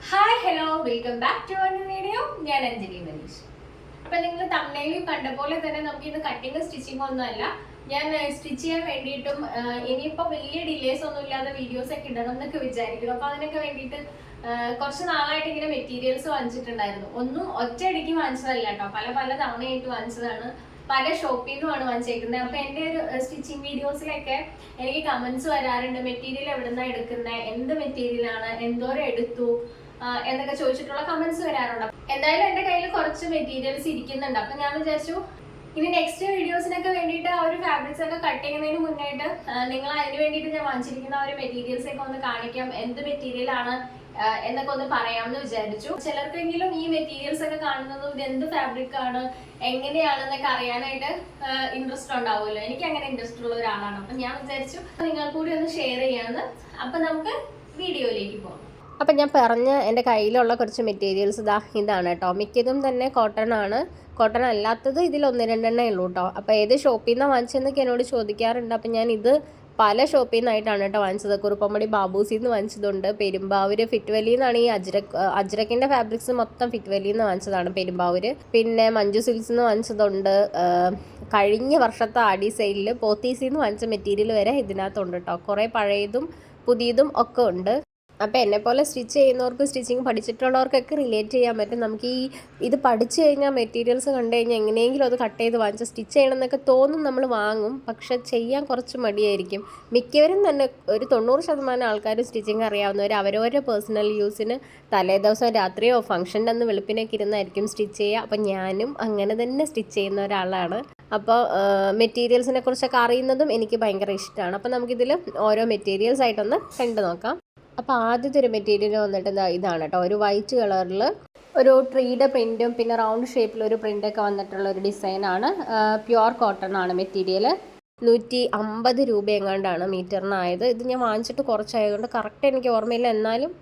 Hi hello welcome back to our video. ഞാൻ അഞ്ജലി മനീഷ്. അപ്പൊ നിങ്ങൾ തമിഴിൽ കണ്ട പോലെ തന്നെ നമുക്ക് ഇത് കട്ടിങ് സ്റ്റിച്ചിങ് ഒന്നുമല്ല. ഞാൻ സ്റ്റിച്ച് ചെയ്യാൻ വേണ്ടിയിട്ടും ഇനിയിപ്പോ വലിയ ഡിലേസ് ഒന്നും ഇല്ലാതെ വീഡിയോസ് ഒക്കെ ഇടണം എന്നൊക്കെ വിചാരിക്കുന്നു. അപ്പൊ അതിനൊക്കെ വേണ്ടിയിട്ട് കുറച്ച് നാളായിട്ട് ഇങ്ങനെ മെറ്റീരിയൽസ് വാങ്ങിച്ചിട്ടുണ്ടായിരുന്നു. ഒന്നും ഒറ്റയടിക്ക് വാങ്ങിച്ചതല്ല കേട്ടോ, പല പല തവണയായിട്ട് വാങ്ങിച്ചതാണ്. പല ഷോപ്പിൽ നിന്നുമാണ് വാങ്ങിച്ചേക്കുന്നത്. അപ്പൊ എൻ്റെ ഒരു സ്റ്റിച്ചിങ് വീഡിയോസിലൊക്കെ എനിക്ക് കമന്റ്സ് വരാറുണ്ട്, മെറ്റീരിയൽ എവിടുന്നാ എടുക്കുന്നത്, എന്ത് മെറ്റീരിയലാണ്, എന്തോരം എടുത്തു എന്നൊക്കെ ചോദിച്ചിട്ടുള്ള കമന്റ്സ് വരാറുണ്ട്. എന്തായാലും എന്റെ കയ്യിൽ കുറച്ച് മെറ്റീരിയൽസ് ഇരിക്കുന്നുണ്ട്. അപ്പൊ ഞാൻ വിചാരിച്ചു ഇനി നെക്സ്റ്റ് വീഡിയോസിനൊക്കെ വേണ്ടിയിട്ട് ആ ഒരു ഫാബ്രിക്സ് ഒക്കെ കട്ട് ചെയ്യുന്നതിന് മുന്നായിട്ട് നിങ്ങൾ അതിന് വേണ്ടിയിട്ട് ഞാൻ വാങ്ങിച്ചിരിക്കുന്ന ആ ഒരു മെറ്റീരിയൽസ് ഒക്കെ ഒന്ന് കാണിക്കാം, എന്ത് മെറ്റീരിയൽ ആണ് എന്നൊക്കെ ഒന്ന് പറയാമെന്ന് വിചാരിച്ചു. ചിലർക്കെങ്കിലും ഈ മെറ്റീരിയൽസ് ഒക്കെ കാണുന്നതും ഇത് എന്ത് ഫാബ്രിക് ആണ് എങ്ങനെയാണെന്നൊക്കെ അറിയാനായിട്ട് ഇൻട്രസ്റ്റ് ഉണ്ടാവുമല്ലോ. എനിക്ക് അങ്ങനെ ഇൻട്രസ്റ്റ് ഉള്ള ഒരാളാണ്. അപ്പൊ ഞാൻ വിചാരിച്ചു നിങ്ങൾ കൂടി ഒന്ന് ഷെയർ ചെയ്യാമെന്ന്. അപ്പൊ നമുക്ക് വീഡിയോയിലേക്ക് പോകാം. അപ്പം ഞാൻ പറഞ്ഞ എൻ്റെ കയ്യിലുള്ള കുറച്ച് മെറ്റീരിയൽസ് ഇതാണ് കേട്ടോ. മിക്കതും തന്നെ കോട്ടൺ ആണ്. കോട്ടൺ അല്ലാത്തത് ഇതിൽ ഒന്ന് രണ്ടെണ്ണേ ഉള്ളൂ കേട്ടോ. അപ്പോൾ ഏത് ഷോപ്പിൽ നിന്നാണ് വാങ്ങിച്ചതെന്നൊക്കെ എന്നോട് ചോദിക്കാറുണ്ട്. അപ്പം ഞാൻ ഇത് പല ഷോപ്പിൽ നിന്നായിട്ടാണ് കേട്ടോ വാങ്ങിച്ചത്. കുറുപ്പമ്പടി ബാബൂസിൽ നിന്ന് വാങ്ങിച്ചതുണ്ട്, പെരുമ്പാവൂർ ഫിറ്റ് വലിയിൽ നിന്നാണ് ഈ അജ്രക്കിൻ്റെ ഫാബ്രിക്സ് മൊത്തം ഫിറ്റ് വലിയിൽ നിന്ന് വാങ്ങിച്ചതാണ് പെരുമ്പാവൂർ. പിന്നെ മഞ്ജു സിൽക്സ് നിന്ന് വാങ്ങിച്ചതുണ്ട്. കഴിഞ്ഞ വർഷത്തെ ആടി സെയിലിൽ പോത്തീസിൽ നിന്ന് വാങ്ങിച്ച മെറ്റീരിയൽ വരെ ഇതിനകത്തുണ്ട് കേട്ടോ. കുറേ പഴയതും പുതിയതും ഒക്കെ ഉണ്ട്. അപ്പോൾ എന്നെപ്പോലെ സ്റ്റിച്ച് ചെയ്യുന്നവർക്ക്, സ്റ്റിച്ചിങ് പഠിച്ചിട്ടുള്ളവർക്കൊക്കെ റിലേറ്റ് ചെയ്യാൻ പറ്റും. നമുക്ക് ഇത് പഠിച്ചു കഴിഞ്ഞാൽ മെറ്റീരിയൽസ് കണ്ടു കഴിഞ്ഞാൽ എങ്ങനെയെങ്കിലും അത് കട്ട് ചെയ്ത് വാങ്ങിച്ച് സ്റ്റിച്ച് ചെയ്യണം എന്നൊക്കെ തോന്നും, നമ്മൾ വാങ്ങും. പക്ഷെ ചെയ്യാൻ കുറച്ച് മടിയായിരിക്കും. മിക്കവരും തന്നെ ഒരു 90% ആൾക്കാരും സ്റ്റിച്ചിങ് അറിയാവുന്നവർ അവരവരുടെ പേഴ്സണൽ യൂസിന് തലേദിവസം രാത്രിയോ ഫംഗ്ഷൻ്റെ അന്ന് വെളുപ്പിനൊക്കെ ഇരുന്നായിരിക്കും സ്റ്റിച്ച് ചെയ്യുക. അപ്പം ഞാനും അങ്ങനെ തന്നെ സ്റ്റിച്ച് ചെയ്യുന്ന ഒരാളാണ്. അപ്പോൾ മെറ്റീരിയൽസിനെ കുറിച്ചൊക്കെ അറിയുന്നതും എനിക്ക് ഭയങ്കര ഇഷ്ടമാണ്. അപ്പോൾ നമുക്കിതിൽ ഓരോ മെറ്റീരിയൽസ് ആയിട്ടൊന്ന് കണ്ടു നോക്കാം. അപ്പോൾ ആദ്യത്തെ ഒരു മെറ്റീരിയൽ വന്നിട്ട് ഇതാണ് കേട്ടോ. ഒരു വൈറ്റ് കളറിൽ ഒരു ട്രീയുടെ പ്രിൻറ്റും പിന്നെ റൗണ്ട് ഷേപ്പിലൊരു പ്രിൻ്റൊക്കെ വന്നിട്ടുള്ള ഒരു ഡിസൈനാണ്. പ്യുവർ കോട്ടൺ ആണ് മെറ്റീരിയൽ. 150 രൂപ എങ്ങാണ്ടാണ് മീറ്ററിനായത്. ഇത് ഞാൻ വാങ്ങിച്ചിട്ട് കുറച്ചായതുകൊണ്ട് കറക്റ്റ് എനിക്ക് ഓർമ്മയില്ല, എന്നാലും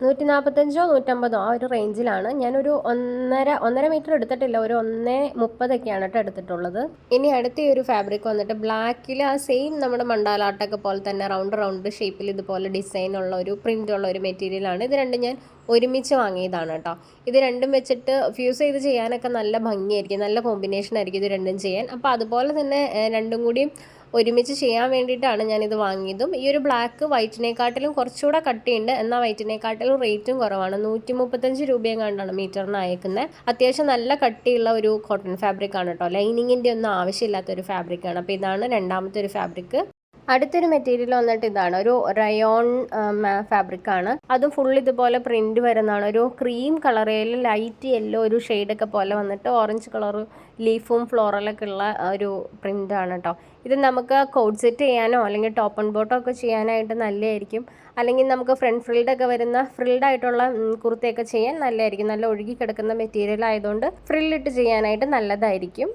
145 150 ആ ഒരു റേഞ്ചിലാണ്. ഞാനൊരു ഒന്നര മീറ്റർ എടുത്തിട്ടില്ല, ഒരു 1.30 കേട്ടോ എടുത്തിട്ടുള്ളത്. ഇനി അടുത്ത ഈ ഒരു ഫാബ്രിക് വന്നിട്ട് ബ്ലാക്കിൽ ആ സെയിം നമ്മുടെ മണ്ടാലാട്ടൊക്കെ പോലെ തന്നെ റൗണ്ട് ഷേപ്പിൽ ഇതുപോലെ ഡിസൈനുള്ള ഒരു പ്രിൻ്റുള്ള ഒരു മെറ്റീരിയലാണ്. ഇത് രണ്ടും ഞാൻ ഒരുമിച്ച് വാങ്ങിയതാണ് കേട്ടോ. ഇത് രണ്ടും വെച്ചിട്ട് ഫ്യൂസ് ചെയ്ത് ചെയ്യാനൊക്കെ നല്ല ഭംഗിയായിരിക്കും, നല്ല കോമ്പിനേഷൻ ആയിരിക്കും ഇത് രണ്ടും ചെയ്യാൻ. അപ്പോൾ അതുപോലെ തന്നെ രണ്ടും കൂടി ഒരുമിച്ച് ചെയ്യാൻ വേണ്ടിയിട്ടാണ് ഞാനിത് വാങ്ങിയതും. ഈ ഒരു ബ്ലാക്ക് വൈറ്റിനെക്കാട്ടിലും കുറച്ചുകൂടെ കട്ടിയുണ്ട്, എന്നാൽ വൈറ്റിനെക്കാട്ടിലും റേറ്റും കുറവാണ്. 135 രൂപയെങ്ങാണ്ടാണ് മീറ്ററിന് അയക്കുന്നത്. അത്യാവശ്യം നല്ല കട്ടിയുള്ള ഒരു കോട്ടൺ ഫാബ്രിക് ആണ് കേട്ടോ. ലൈനിങ്ങിൻ്റെ ഒന്നും ആവശ്യമില്ലാത്തൊരു ഫാബ്രിക്കാണ്. അപ്പോൾ ഇതാണ് രണ്ടാമത്തെ ഒരു ഫാബ്രിക്. അടുത്തൊരു മെറ്റീരിയൽ വന്നിട്ട് ഇതാണ്, ഒരു റയോൺ ഫാബ്രിക് ആണ്. അതും ഫുൾ ഇതുപോലെ പ്രിന്റ് വരുന്നതാണ്. ഒരു ക്രീം കളറിൽ ലൈറ്റ് യെല്ലോ ഒരു ഷെയ്ഡൊക്കെ പോലെ വന്നിട്ട് ഓറഞ്ച് കളർ ലീഫും ഫ്ലോറലൊക്കെ ഉള്ള ഒരു പ്രിന്റ് ആണ് കേട്ടോ. ഇത് നമുക്ക് കോഡ് സെറ്റ് ചെയ്യാനോ അല്ലെങ്കിൽ ടോപ്പ് ആൻഡ് ബോട്ടോ ഒക്കെ ചെയ്യാനായിട്ട് നല്ലതായിരിക്കും. അല്ലെങ്കിൽ നമുക്ക് ഫ്രണ്ട് ഫ്രിൽഡൊക്കെ വരുന്ന ഫ്രിൽഡ് ആയിട്ടുള്ള കുർത്തയൊക്കെ ചെയ്യാൻ നല്ലതായിരിക്കും. നല്ല ഒഴുകി കിടക്കുന്ന മെറ്റീരിയൽ ആയതുകൊണ്ട് ഫ്രില്ലിട്ട് ചെയ്യാനായിട്ട് നല്ലതായിരിക്കും.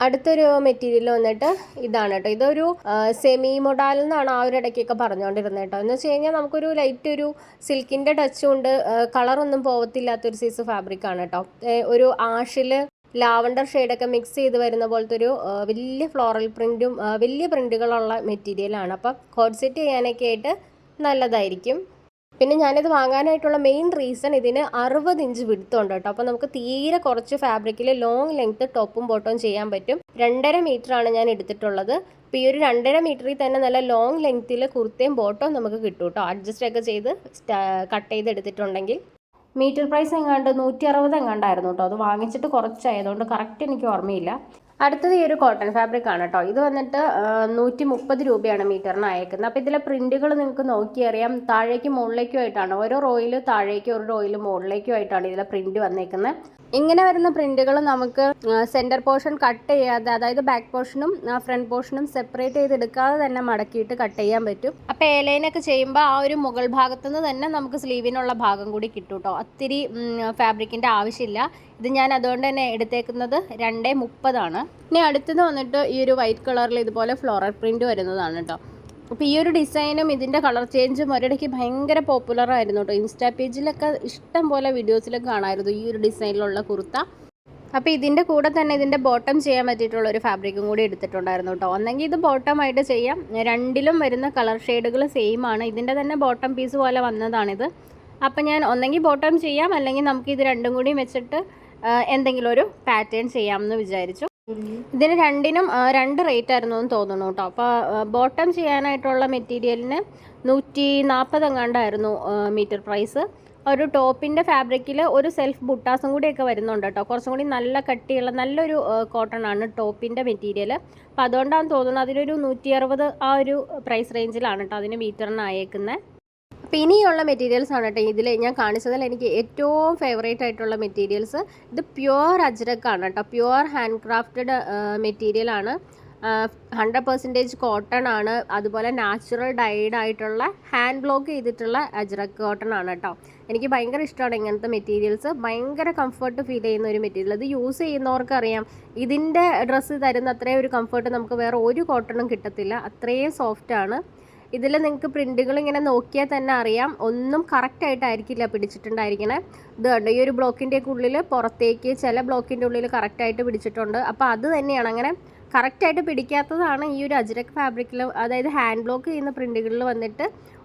അടുത്തൊരു മെറ്റീരിയൽ വന്നിട്ട് ഇതാണ് കേട്ടോ. ഇതൊരു സെമി മൊഡാൽ എന്നാണ് ആ ഒരു ഇടയ്ക്കൊക്കെ പറഞ്ഞുകൊണ്ടിരുന്നത് കേട്ടോ. എന്ന് വെച്ച് കഴിഞ്ഞാൽ നമുക്കൊരു ലൈറ്റ് ഒരു സിൽക്കിൻ്റെ ടച്ചും ഉണ്ട്, കളറൊന്നും പോകത്തില്ലാത്തൊരു സൈസ് ഫാബ്രിക് ആണ് കേട്ടോ. ഒരു ആഷിൽ ലാവണ്ടർ ഷെയ്ഡൊക്കെ മിക്സ് ചെയ്ത് വരുന്ന പോലത്തെ ഒരു വലിയ ഫ്ലോറൽ പ്രിൻറ്റും വലിയ പ്രിൻറ്റുകളുള്ള മെറ്റീരിയലാണ്. അപ്പം കോഡ് സെറ്റ് ചെയ്യാനൊക്കെ ആയിട്ട് നല്ലതായിരിക്കും. പിന്നെ ഞാനിത് വാങ്ങാനായിട്ടുള്ള മെയിൻ റീസൺ ഇതിന് 60 ഇഞ്ച് വിഡ്ത്ത് ഉണ്ട് കേട്ടോ. അപ്പോൾ നമുക്ക് തീരെ കുറച്ച് ഫാബ്രിക്കിൽ ലോങ് ലെങ്ത്ത് ടോപ്പും ബോട്ടവും ചെയ്യാൻ പറ്റും. 2.5 മീറ്ററാണ് ഞാൻ എടുത്തിട്ടുള്ളത്. അപ്പോൾ ഈ ഒരു 2.5 മീറ്ററിൽ തന്നെ നല്ല ലോങ് ലെങ്ത്തിൽ കുർത്തയും ബോട്ടവും നമുക്ക് കിട്ടും കേട്ടോ. അഡ്ജസ്റ്റ് ഒക്കെ ചെയ്ത് കട്ട് ചെയ്ത് എടുത്തിട്ടുണ്ടെങ്കിൽ. മീറ്റർ പ്രൈസ് എങ്ങാണ്ട് 160 എങ്ങാണ്ടായിരുന്നു കേട്ടോ. അത് വാങ്ങിച്ചിട്ട് കുറച്ചായതുകൊണ്ട് കറക്റ്റ് എനിക്ക് ഓർമ്മയില്ല. അടുത്തത് ഈ ഒരു കോട്ടൺ ഫാബ്രിക് ആണ് കേട്ടോ. ഇത് വന്നിട്ട് 130 രൂപയാണ് മീറ്ററിന് അയക്കുന്നത്. അപ്പോൾ ഇതിലെ പ്രിൻറ്റുകൾ നിങ്ങൾക്ക് നോക്കിയറിയാം, താഴേക്കും മുകളിലേക്കും ആയിട്ടാണ്. ഓരോ റോയിൽ താഴേക്കും ഒരു റോയിൽ മുകളിലേക്കും ആയിട്ടാണ് ഇതിലെ പ്രിൻറ്റ് വന്നേക്കുന്നത്. ഇങ്ങനെ വരുന്ന പ്രിൻറ്റുകൾ നമുക്ക് സെൻറ്റർ പോർഷൻ കട്ട് ചെയ്യാതെ, അതായത് ബാക്ക് പോർഷനും ഫ്രണ്ട് പോർഷനും സെപ്പറേറ്റ് ചെയ്തെടുക്കാതെ തന്നെ മടക്കിയിട്ട് കട്ട് ചെയ്യാൻ പറ്റും. അപ്പോൾ എലൈനൊക്കെ ചെയ്യുമ്പോൾ ആ ഒരു മുകൾ ഭാഗത്തുനിന്ന് തന്നെ നമുക്ക് സ്ലീവിനുള്ള ഭാഗം കൂടി കിട്ടും കേട്ടോ. ഒത്തിരി ഫാബ്രിക്കിൻ്റെ ആവശ്യമില്ല. ഇത് ഞാൻ അതുകൊണ്ട് തന്നെ എടുത്തേക്കുന്നത് 2.30 ആണ്. ഇനി അടുത്തത് വന്നിട്ട് ഈ ഒരു വൈറ്റ് കളറിൽ ഇതുപോലെ ഫ്ലോറൽ പ്രിൻറ്റ് വരുന്നതാണ് കേട്ടോ. അപ്പോൾ ഈ ഒരു ഡിസൈനും ഇതിൻ്റെ കളർ ചേഞ്ചും ഒരിടയ്ക്ക് ഭയങ്കര പോപ്പുലർ ആയിരുന്നു കേട്ടോ. ഇൻസ്റ്റാ പേജിലൊക്കെ ഇഷ്ടം പോലെ വീഡിയോസിലൊക്കെ കാണാമായിരുന്നു ഈ ഒരു ഡിസൈനിലുള്ള കുർത്ത. അപ്പോൾ ഇതിൻ്റെ കൂടെ തന്നെ ഇതിൻ്റെ ബോട്ടം ചെയ്യാൻ പറ്റിയിട്ടുള്ള ഒരു ഫാബ്രിക്കും കൂടി എടുത്തിട്ടുണ്ടായിരുന്നു കേട്ടോ. ഒന്നെങ്കിൽ ഇത് ബോട്ടമായിട്ട് ചെയ്യാം, രണ്ടിലും വരുന്ന കളർ ഷെയ്ഡുകൾ സെയിം ആണ്. ഇതിൻ്റെ തന്നെ ബോട്ടം പീസ് പോലെ വന്നതാണിത്. അപ്പം ഞാൻ ഒന്നെങ്കിൽ ബോട്ടം ചെയ്യാം, അല്ലെങ്കിൽ നമുക്ക് ഇത് രണ്ടും കൂടി വെച്ചിട്ട് എന്തെങ്കിലും ഒരു പാറ്റേൺ ചെയ്യാമെന്ന് വിചാരിച്ചു. ഇതിന് രണ്ടിനും 2 റേറ്റ് ആയിരുന്നു എന്ന് തോന്നുന്നു കേട്ടോ. അപ്പോൾ ബോട്ടം ചെയ്യാനായിട്ടുള്ള മെറ്റീരിയലിന് 140 എങ്ങാണ്ടായിരുന്നു മീറ്റർ പ്രൈസ്. ഒരു ടോപ്പിൻ്റെ ഫാബ്രിക്കിൽ ഒരു സെൽഫ് ബുട്ടാസും കൂടിയൊക്കെ വരുന്നുണ്ട് കേട്ടോ. കുറച്ചും കൂടി നല്ല കട്ടിയുള്ള നല്ലൊരു കോട്ടൺ ആണ് ടോപ്പിൻ്റെ മെറ്റീരിയൽ. അപ്പോൾ അതുകൊണ്ടാണ് തോന്നുന്നത് അതിനൊരു 160 ആ ഒരു പ്രൈസ് റേഞ്ചിലാണ് കേട്ടോ അതിന് മീറ്ററിന് ആയേക്കുന്നത്. അപ്പോൾ ഇനിയുള്ള മെറ്റീരിയൽസ് ആണ് കേട്ടോ ഇതിൽ ഞാൻ കാണിച്ചതിൽ എനിക്ക് ഏറ്റവും ഫേവറേറ്റ് ആയിട്ടുള്ള മെറ്റീരിയൽസ്. ഇത് പ്യുവർ അജ്രക്കാണ് കേട്ടോ, പ്യുവർ ഹാൻഡ് ക്രാഫ്റ്റഡ് മെറ്റീരിയലാണ്. 100% കോട്ടൺ ആണ്. അതുപോലെ നാച്ചുറൽ ഡൈഡ് ആയിട്ടുള്ള ഹാൻഡ് ബ്ലോക്ക് ചെയ്തിട്ടുള്ള അജ്രക്ക് കോട്ടൺ ആണ് കേട്ടോ. എനിക്ക് ഭയങ്കര ഇഷ്ടമാണ് ഇങ്ങനത്തെ മെറ്റീരിയൽസ്. ഭയങ്കര കംഫർട്ട് ഫീൽ ചെയ്യുന്ന ഒരു മെറ്റീരിയൽ. ഇത് യൂസ് ചെയ്യുന്നവർക്കറിയാം ഇതിൻ്റെ ഡ്രസ്സ് തരുന്ന അത്രയും ഒരു കംഫർട്ട് നമുക്ക് വേറെ ഒരു കോട്ടണും കിട്ടത്തില്ല. അത്രയും സോഫ്റ്റാണ്. ഇതിൽ നിങ്ങൾക്ക് പ്രിൻറ്റുകൾ ഇങ്ങനെ നോക്കിയാൽ തന്നെ അറിയാം, ഒന്നും കറക്റ്റായിട്ടായിരിക്കില്ല പിടിച്ചിട്ടുണ്ടായിരിക്കണേ. ഇത് കണ്ടോ, ഈ ഒരു ബ്ലോക്കിൻ്റെയൊക്കെ ഉള്ളിൽ പുറത്തേക്ക് ചില ബ്ലോക്കിൻ്റെ ഉള്ളിൽ കറക്റ്റായിട്ട് പിടിച്ചിട്ടുണ്ട്. അപ്പോൾ അത് തന്നെയാണ്, അങ്ങനെ കറക്റ്റായിട്ട് പിടിക്കാത്തതാണ് ഈ ഒരു അജ്രക് ഫാബ്രിക്കിൽ, അതായത് ഹാൻഡ് ബ്ലോക്ക് ചെയ്യുന്ന പ്രിൻറ്റുകളിൽ വന്നിട്ട്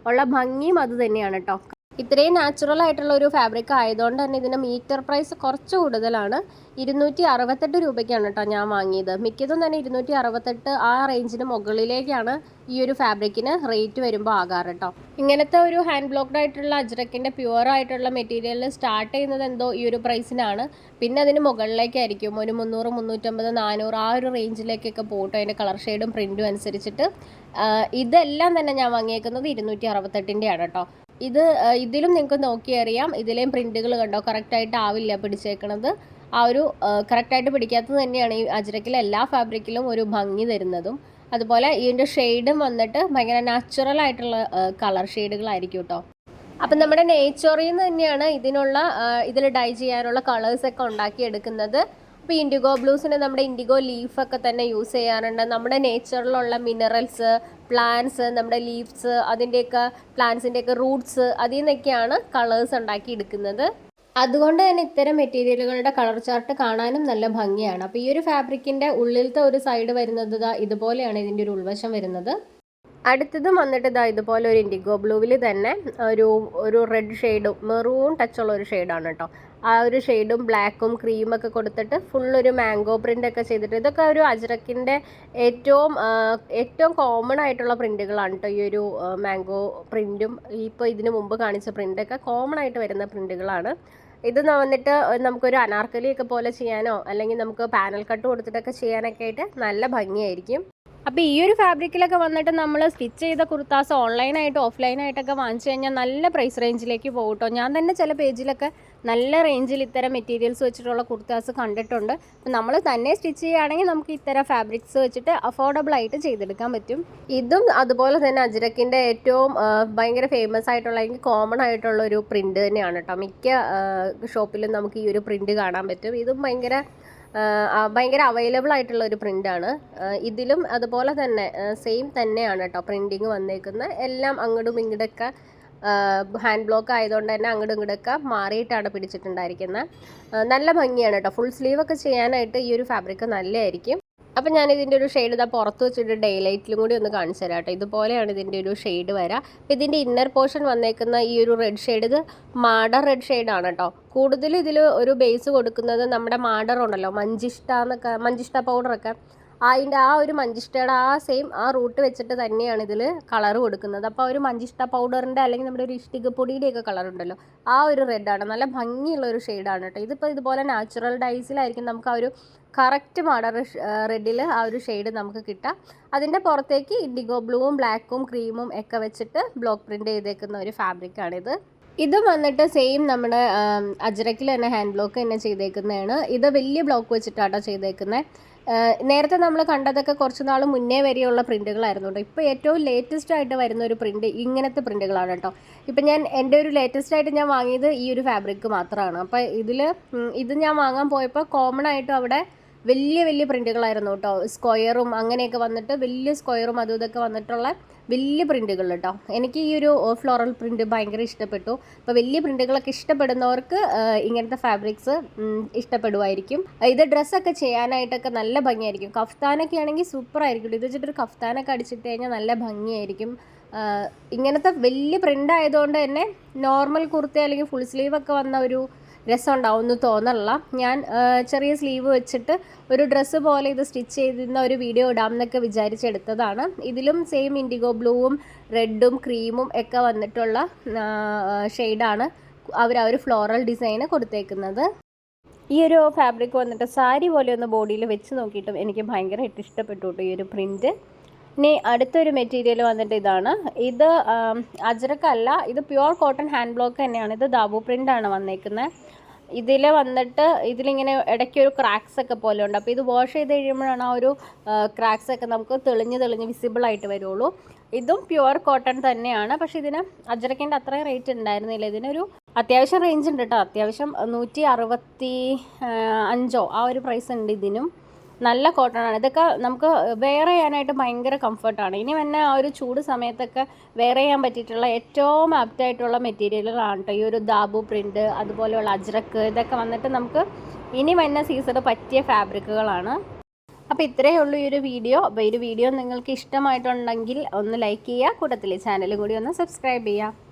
ഉള്ള ഭംഗിയും അത് തന്നെയാണ് കേട്ടോ. ഇത്രയും നാച്ചുറൽ ആയിട്ടുള്ള ഒരു ഫാബ്രിക് ആയതുകൊണ്ട് തന്നെ ഇതിൻ്റെ മീറ്റർ പ്രൈസ് കുറച്ച് കൂടുതലാണ്. 268 രൂപയ്ക്കാണ് കേട്ടോ ഞാൻ വാങ്ങിയത്. മിക്കതും തന്നെ 268 ആ റേഞ്ചിന് മുകളിലേക്കാണ് ഈ ഒരു ഫാബ്രിക്കിന് റേറ്റ് വരുമ്പോൾ ആകാറ് കേട്ടോ. ഇങ്ങനത്തെ ഒരു ഹാൻഡ് ബ്ലോക്ക്ഡ് ആയിട്ടുള്ള അജ്രക്കിൻ്റെ പ്യുവർ ആയിട്ടുള്ള മെറ്റീരിയൽ സ്റ്റാർട്ട് ചെയ്യുന്നത് എന്തോ ഈ ഒരു പ്രൈസിനാണ്. പിന്നെ അതിന് മുകളിലേക്കായിരിക്കും ഒരു 300, 350, 400 ആ ഒരു റേഞ്ചിലേക്കൊക്കെ പോകട്ടോ അതിൻ്റെ കളർ ഷെയ്ഡും പ്രിൻറ്റും അനുസരിച്ചിട്ട്. ഇതെല്ലാം തന്നെ ഞാൻ വാങ്ങിയേക്കുന്നത് 268-ൻ്റെയാണ് കേട്ടോ. ഇതിലും നിങ്ങൾക്ക് നോക്കിയറിയാം, ഇതിലെയും പ്രിൻറ്റുകൾ കണ്ടോ കറക്റ്റായിട്ട് ആവില്ല പിടിച്ചേക്കണത്. ആ ഒരു കറക്റ്റായിട്ട് പിടിക്കാത്തത് തന്നെയാണ് ഈ അജ്രക്കിലെ എല്ലാ ഫാബ്രിക്കിലും ഒരു ഭംഗി തരുന്നതും. അതുപോലെ ഇതിൻ്റെ ഷെയ്ഡും വന്നിട്ട് ഭയങ്കര നാച്ചുറൽ ആയിട്ടുള്ള കളർ ഷെയ്ഡുകളായിരിക്കും കേട്ടോ. അപ്പം നമ്മുടെ നേച്ചറിൽ നിന്ന് തന്നെയാണ് ഇതിൽ ഡൈ ചെയ്യാനുള്ള കളേഴ്സൊക്കെ ഉണ്ടാക്കിയെടുക്കുന്നത്. ഇപ്പോൾ ഇൻഡിഗോ ബ്ലൂസിന് നമ്മുടെ ഇൻഡിഗോ ലീഫൊക്കെ തന്നെ യൂസ് ചെയ്യാറുണ്ട്. നമ്മുടെ നേച്ചറിലുള്ള മിനറൽസ്, പ്ലാന്റ്സ്, നമ്മുടെ ലീവ്സ്, അതിൻ്റെയൊക്കെ പ്ലാന്റ്സിൻ്റെയൊക്കെ റൂട്ട്സ്, അതിൽ നിന്നൊക്കെയാണ് കളേഴ്സ് ഉണ്ടാക്കിയെടുക്കുന്നത്. അതുകൊണ്ട് തന്നെ ഇത്തരം മെറ്റീരിയലുകളുടെ കളർ ചാർട്ട് കാണാനും നല്ല ഭംഗിയാണ്. അപ്പോൾ ഈ ഒരു ഫാബ്രിക്കിൻ്റെ ഉള്ളിലത്തെ ഒരു സൈഡ് വരുന്നത് ഇതുപോലെയാണ് ഇതിൻ്റെ ഒരു ഉൾവശം വരുന്നത്. അടുത്തതും വന്നിട്ട് ഇതുപോലെ ഒരു ഇൻഡിഗോ ബ്ലൂവിൽ തന്നെ ഒരു റെഡ് ഷെയ്ഡും മെറൂൺ ടച്ചുള്ള ഒരു ഷെയ്ഡാണ് കേട്ടോ. ആ ഒരു ഷെയ്ഡും ബ്ലാക്കും ക്രീമൊക്കെ കൊടുത്തിട്ട് ഫുള്ളൊരു മാംഗോ പ്രിൻ്റൊക്കെ ചെയ്തിട്ട്, ഇതൊക്കെ ഒരു അജ്രക്കിൻ്റെ ഏറ്റവും കോമൺ ആയിട്ടുള്ള പ്രിൻറ്റുകളാണ് കേട്ടോ. ഈ ഒരു മാംഗോ പ്രിൻറ്റും ഇപ്പോൾ ഇതിന് മുമ്പ് കാണിച്ച പ്രിൻ്റൊക്കെ കോമൺ ആയിട്ട് വരുന്ന പ്രിൻറ്റുകളാണ്. ഇത് വന്നിട്ട് നമുക്കൊരു അനാർക്കലിയൊക്കെ പോലെ ചെയ്യാനോ അല്ലെങ്കിൽ നമുക്ക് പാനൽ കട്ട് കൊടുത്തിട്ടൊക്കെ ചെയ്യാനൊക്കെ ആയിട്ട് നല്ല ഭംഗിയായിരിക്കും. അപ്പോൾ ഈ ഒരു ഫാബ്രിക്കിലൊക്കെ വന്നിട്ട് നമ്മൾ സ്റ്റിച്ച് ചെയ്ത കുർത്താസ് ഓൺലൈനായിട്ട് ഓഫ്ലൈനായിട്ടൊക്കെ വാങ്ങിച്ചു കഴിഞ്ഞാൽ നല്ല പ്രൈസ് റേഞ്ചിലേക്ക് പോകും കേട്ടോ. ഞാൻ തന്നെ ചില പേജിലൊക്കെ നല്ല റേഞ്ചിൽ ഇത്തരം മെറ്റീരിയൽസ് വെച്ചിട്ടുള്ള കുർത്താസ് കണ്ടിട്ടുണ്ട്. അപ്പോൾ നമ്മൾ തന്നെ സ്റ്റിച്ച് ചെയ്യുകയാണെങ്കിൽ നമുക്ക് ഇത്തരം ഫാബ്രിക്സ് വെച്ചിട്ട് അഫോർഡബിൾ ആയിട്ട് ചെയ്തെടുക്കാൻ പറ്റും. ഇതും അതുപോലെ തന്നെ അജ്രക്കിൻ്റെ ഏറ്റവും ഭയങ്കര ഫേമസ് ആയിട്ടുള്ള അല്ലെങ്കിൽ കോമൺ ആയിട്ടുള്ള ഒരു പ്രിൻ്റ് തന്നെയാണ് കേട്ടോ. മിക്ക ഷോപ്പിലും നമുക്ക് ഈ ഒരു പ്രിൻ്റ് കാണാൻ പറ്റും. ഇതും ഭയങ്കര അവൈലബിൾ ആയിട്ടുള്ള ഒരു പ്രിൻ്റാണ്. ഇതിലും അതുപോലെ തന്നെ സെയിം തന്നെയാണ് കേട്ടോ പ്രിൻറ്റിങ് വന്നേക്കുന്നത്. എല്ലാം അങ്ങോട്ടും ഇങ്ങോട്ടൊക്കെ ഹാൻഡ് ബ്ലോക്ക് ആയതുകൊണ്ട് തന്നെ അങ്ങോട്ടും ഇങ്ങോട്ടൊക്കെ മാറിയിട്ടാണ് പിടിച്ചിട്ടുണ്ടായിരിക്കുന്നത്. നല്ല ഭംഗിയാണ് കേട്ടോ. ഫുൾ സ്ലീവ് ഒക്കെ ചെയ്യാനായിട്ട് ഈ ഒരു ഫാബ്രിക് നല്ലതായിരിക്കും. അപ്പം ഞാനിതിൻ്റെ ഒരു ഷെയ്ഡ് പുറത്ത് വെച്ചിട്ട് ഡേലൈറ്റിലും കൂടി ഒന്ന് കാണിച്ചു തരാം കേട്ടോ. ഇതുപോലെയാണ് ഇതിൻ്റെ ഒരു ഷെയ്ഡ് വരാം. അപ്പോൾ ഇതിൻ്റെ ഇന്നർ പോർഷൻ വന്നേക്കുന്ന ഈ ഒരു റെഡ് ഷെയ്ഡ്, ഇത് മാഡർ റെഡ് ഷെയ്ഡാണ് കേട്ടോ. കൂടുതൽ ഇതിൽ ഒരു ബേസ് കൊടുക്കുന്നത് നമ്മുടെ മാഡർ ഉണ്ടല്ലോ, മഞ്ചിഷ്ട പൗഡറൊക്കെ, അതിൻ്റെ ആ ഒരു മഞ്ചിഷ്ടയുടെ സെയിം റൂട്ട് വെച്ചിട്ട് തന്നെയാണ് ഇതിൽ കളർ കൊടുക്കുന്നത്. അപ്പോൾ ഒരു മഞ്ചിഷ്ട പൗഡറിൻ്റെ അല്ലെങ്കിൽ നമ്മുടെ ഒരു ഇഷ്ടിക പൊടിയുടെയൊക്കെ കളർ ഉണ്ടല്ലോ, ആ ഒരു റെഡാണ്. നല്ല ഭംഗിയുള്ള ഒരു ഷെയ്ഡാണ് കേട്ടോ. ഇതിപ്പോൾ ഇതുപോലെ നാച്ചുറൽ ഡൈസിലായിരിക്കും നമുക്ക് ആ ഒരു കറക്റ്റ് മാഡർ റെഡിൽ ആ ഒരു ഷെയ്ഡ് നമുക്ക് കിട്ടുക. അതിൻ്റെ പുറത്തേക്ക് ഇൻഡിഗോ ബ്ലൂവും ബ്ലാക്കും ക്രീമും ഒക്കെ വെച്ചിട്ട് ബ്ലോക്ക് പ്രിൻ്റ് ചെയ്തേക്കുന്ന ഒരു ഫാബ്രിക്കാണിത്. ഇതും വന്നിട്ട് സെയിം നമ്മുടെ അജ്രക്കിൽ തന്നെ ഹാൻഡ് ബ്ലോക്ക് തന്നെ ചെയ്തേക്കുന്നതാണ്. ഇത് വലിയ ബ്ലോക്ക് വെച്ചിട്ടാട്ടോ ചെയ്തേക്കുന്നത്. നേരത്തെ നമ്മൾ കണ്ടതൊക്കെ കുറച്ച് നാൾ മുന്നേ വരെയുള്ള പ്രിൻറ്റുകളായിരുന്നു കേട്ടോ. ഇപ്പോൾ ഏറ്റവും ലേറ്റസ്റ്റ് ആയിട്ട് വരുന്ന ഒരു പ്രിൻറ്റ് ഇങ്ങനത്തെ പ്രിൻറ്റുകളാണ് കേട്ടോ. ഇപ്പം എൻ്റെ ഒരു ലേറ്റസ്റ്റ് ആയിട്ട് ഞാൻ വാങ്ങിയത് ഈ ഒരു ഫാബ്രിക് മാത്രമാണ്. അപ്പോൾ ഇത് ഞാൻ വാങ്ങാൻ പോയപ്പോൾ കോമൺ ആയിട്ടും അവിടെ വലിയ പ്രിൻറ്റുകളായിരുന്നു കേട്ടോ. സ്ക്വയറും അങ്ങനെയൊക്കെ വന്നിട്ട് വലിയ സ്ക്വയറും അതും ഇതൊക്കെ വന്നിട്ടുള്ള വലിയ പ്രിൻറ്റുകൾ കേട്ടോ. എനിക്ക് ഈ ഒരു ഫ്ലോറൽ പ്രിൻറ്റ് ഭയങ്കര ഇഷ്ടപ്പെട്ടു. അപ്പോൾ വലിയ പ്രിൻറ്റുകളൊക്കെ ഇഷ്ടപ്പെടുന്നവർക്ക് ഇങ്ങനത്തെ ഫാബ്രിക്സ് ഇഷ്ടപ്പെടുമായിരിക്കും. ഇത് ഡ്രസ്സൊക്കെ ചെയ്യാനായിട്ടൊക്കെ നല്ല ഭംഗിയായിരിക്കും. കഫ്താനൊക്കെ ആണെങ്കിൽ സൂപ്പർ ആയിരിക്കും. ഇത് വെച്ചിട്ടൊരു കഫ്താനൊക്കെ അടിച്ചിട്ട് കഴിഞ്ഞാൽ നല്ല ഭംഗിയായിരിക്കും. ഇങ്ങനത്തെ വലിയ പ്രിൻ്റ് ആയതുകൊണ്ട് തന്നെ നോർമൽ കുർത്ത അല്ലെങ്കിൽ ഫുൾ സ്ലീവ് ഒക്കെ വന്ന ഒരു രസം ഉണ്ടാവും എന്ന് തോന്നല്ല. ഞാൻ ചെറിയ സ്ലീവ് വെച്ചിട്ട് ഒരു ഡ്രസ്സ് പോലെ ഇത് സ്റ്റിച്ച് ചെയ്തിരുന്ന ഒരു വീഡിയോ ഇടാം എന്നൊക്കെ വിചാരിച്ചെടുത്തതാണ്. ഇതിലും സെയിം ഇൻഡിഗോ ബ്ലൂവും റെഡും ക്രീമും ഒക്കെ വന്നിട്ടുള്ള ഷെയ്ഡാണ് അവർ ആ ഒരു ഫ്ലോറൽ ഡിസൈന് കൊടുത്തേക്കുന്നത്. ഈ ഒരു ഫാബ്രിക് വന്നിട്ട് സാരി പോലെ ഒന്ന് ബോഡിയിൽ വെച്ച് നോക്കിയിട്ടും എനിക്ക് ഭയങ്കരമായിട്ട് ഇഷ്ടപ്പെട്ടു കേട്ടോ ഈ ഒരു പ്രിൻറ്റ്. ഇനി അടുത്തൊരു മെറ്റീരിയൽ വന്നിട്ട് ഇതാണ്. ഇത് അജ്രക്കല്ല, ഇത് പ്യുവർ കോട്ടൺ ഹാൻഡ് ബ്ലോക്ക് തന്നെയാണ്. ഇത് ദാബു പ്രിൻ്റാണ് വന്നേക്കുന്നത്. ഇതിൽ വന്നിട്ട് ഇതിലിങ്ങനെ ഇടയ്ക്കൊരു ക്രാക്സ് ഒക്കെ പോലെ ഉണ്ട്. അപ്പോൾ ഇത് വാഷ് ചെയ്ത് കഴിയുമ്പോഴാണ് ആ ഒരു ക്രാക്സ് ഒക്കെ നമുക്ക് തെളിഞ്ഞ് വിസിബിളായിട്ട് വരുള്ളൂ. ഇതും പ്യുവർ കോട്ടൺ തന്നെയാണ്. പക്ഷേ ഇതിന് അജ്രക്കിൻ്റെ അത്രയും റേറ്റ് ഉണ്ടായിരുന്നില്ല. ഇതിനൊരു അത്യാവശ്യം റേഞ്ച് ഉണ്ട് കേട്ടോ. അത്യാവശ്യം 165 ആ ഒരു പ്രൈസ് ഉണ്ട് ഇതിനും. നല്ല കോട്ടൺ ആണ്. ഇതൊക്കെ നമുക്ക് വെയർ ചെയ്യാനായിട്ട് ഭയങ്കര കംഫർട്ടാണ്. ഇനി വന്നെ ആ ഒരു ചൂട് സമയത്തൊക്കെ വെയർ ചെയ്യാൻ പറ്റിയിട്ടുള്ള ഏറ്റവും ആപ്റ്റായിട്ടുള്ള മെറ്റീരിയലുകളാണ് കേട്ടോ ഈ ഒരു ദാബു പ്രിൻ്റ്, അതുപോലെയുള്ള അജ്രക്ക്. ഇതൊക്കെ വന്നിട്ട് നമുക്ക് ഇനി വന്ന സീസണ് പറ്റിയ ഫാബ്രിക്കുകളാണ്. അപ്പോൾ ഇത്രയേ ഉള്ളൂ ഈ ഒരു വീഡിയോ. അപ്പോൾ ഈ ഒരു വീഡിയോ നിങ്ങൾക്ക് ഇഷ്ടമായിട്ടുണ്ടെങ്കിൽ ഒന്ന് ലൈക്ക് ചെയ്യുക, കൂട്ടത്തിൽ ചാനലും കൂടി ഒന്ന് സബ്സ്ക്രൈബ് ചെയ്യുക.